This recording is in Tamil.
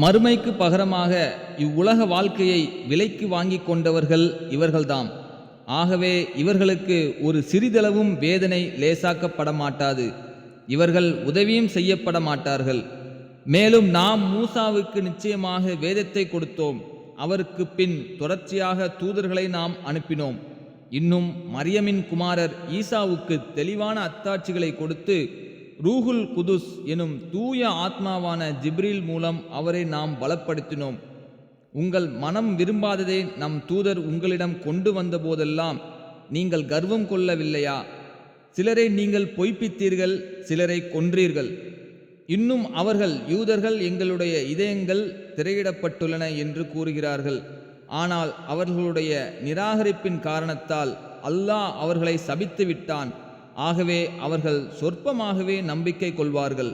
மறுமைக்கு பகரமாக இவ்வுலக வாழ்க்கையை விலைக்கு வாங்கி கொண்டவர்கள் இவர்கள்தாம். ஆகவே இவர்களுக்கு ஒரு சிறிதளவும் வேதனை லேசாக்கப்பட மாட்டாது. இவர்கள் உதவியும் செய்யப்பட மாட்டார்கள். மேலும் நாம் மூசாவுக்கு நிச்சயமாக வேதத்தை கொடுத்தோம். அவருக்கு பின் தொடர்ச்சியாக தூதர்களை நாம் அனுப்பினோம். இன்னும் மரியமின் குமாரர் ஈசாவுக்கு தெளிவான அத்தாட்சிகளை கொடுத்து ரூஹுல் குதுஸ் எனும் தூய ஆத்மாவான ஜிப்ரீல் மூலம் அவரை நாம் பலப்படுத்தினோம். உங்கள் மனம் விரும்பாததை நம் தூதர் உங்களிடம் கொண்டு வந்த போதெல்லாம் நீங்கள் கர்வம் கொள்ளவில்லையா? சிலரை நீங்கள் பொய்ப்பித்தீர்கள், சிலரை கொன்றீர்கள். இன்னும் அவர்கள் யூதர்கள் எங்களுடைய இதயங்கள் திரையிடப்பட்டுள்ளன என்று கூறுகிறார்கள். ஆனால் அவர்களுடைய நிராகரிப்பின் காரணத்தால் அல்லாஹ் அவர்களை சபித்து விட்டான். ஆகவே அவர்கள் சொற்பமாகவே நம்பிக்கை கொள்வார்கள்.